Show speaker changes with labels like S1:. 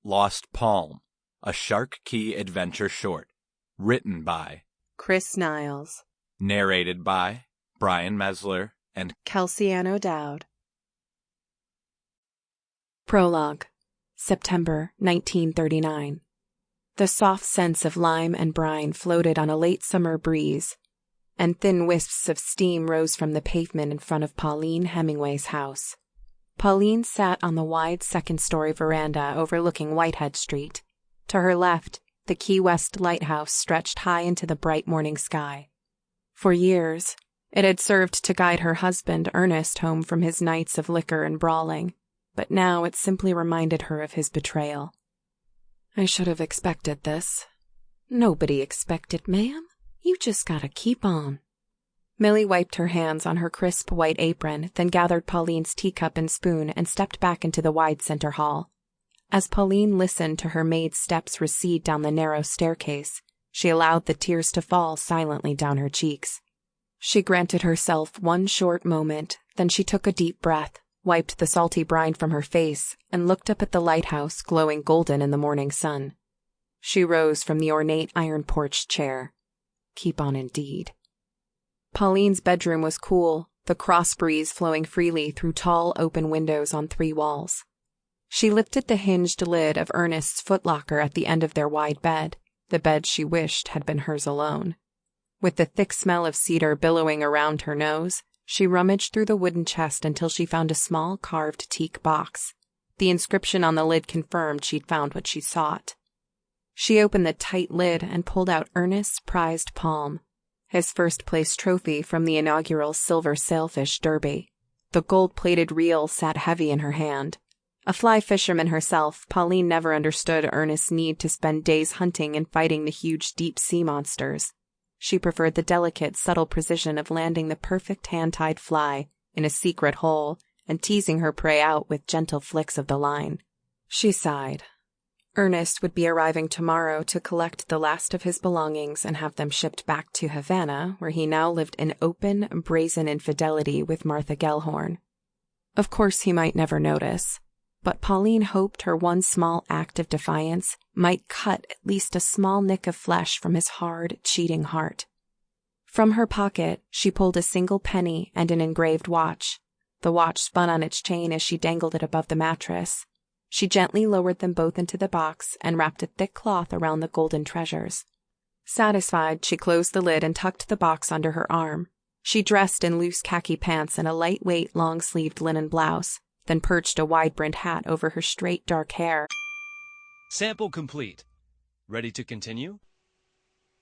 S1: Lost Palm, a Shark Key adventure short, written by
S2: Chris Niles,
S1: narrated by Brian Meslar and
S2: Kelsey-Ann O'Dowd. Prologue, September 1939. The soft scents of lime and brine floated on a late summer breeze, and thin wisps of steam rose from the pavement in front of Pauline Hemingway's house. Pauline sat on the wide second-story veranda overlooking Whitehead Street. To her left, the Key West lighthouse stretched high into the bright morning sky. For years, it had served to guide her husband Ernest home from his nights of liquor and brawling, but now it simply reminded her of his betrayal. "I should have expected this." "Nobody expected, ma'am. You just gotta keep on." Millie wiped her hands on her crisp white apron, then gathered Pauline's teacup and spoon and stepped back into the wide center hall. As Pauline listened to her maid's steps recede down the narrow staircase, she allowed the tears to fall silently down her cheeks. She granted herself one short moment, then she took a deep breath, wiped the salty brine from her face, and looked up at the lighthouse glowing golden in the morning sun. She rose from the ornate iron-porched chair. Keep on indeed. Pauline's bedroom was cool, the cross breeze flowing freely through tall open windows on 3 walls. She lifted the hinged lid of Ernest's footlocker at the end of their wide bed, the bed she wished had been hers alone. With the thick smell of cedar billowing around her nose, she rummaged through the wooden chest until she found a small carved teak box. The inscription on the lid confirmed she'd found what she sought. She opened the tight lid and pulled out Ernest's prized palm, his first-place trophy from the inaugural Silver Sailfish Derby. The gold-plated reel sat heavy in her hand. A fly fisherman herself, Pauline never understood Ernest's need to spend days hunting and fighting the huge deep-sea monsters. She preferred the delicate, subtle precision of landing the perfect hand-tied fly in a secret hole and teasing her prey out with gentle flicks of the line. She sighed. Ernest would be arriving tomorrow to collect the last of his belongings and have them shipped back to Havana, where he now lived in open, brazen infidelity with Martha Gellhorn. Of course he might never notice, but Pauline hoped her one small act of defiance might cut at least a small nick of flesh from his hard, cheating heart. From her pocket, she pulled a single penny and an engraved watch. The watch spun on its chain as she dangled it above the mattress. She gently lowered them both into the box and wrapped a thick cloth around the golden treasures. Satisfied, she closed the lid and tucked the box under her arm. She dressed in loose khaki pants and a lightweight, long-sleeved linen blouse, then perched a wide-brimmed hat over her straight, dark hair.
S3: Sample complete. Ready to continue?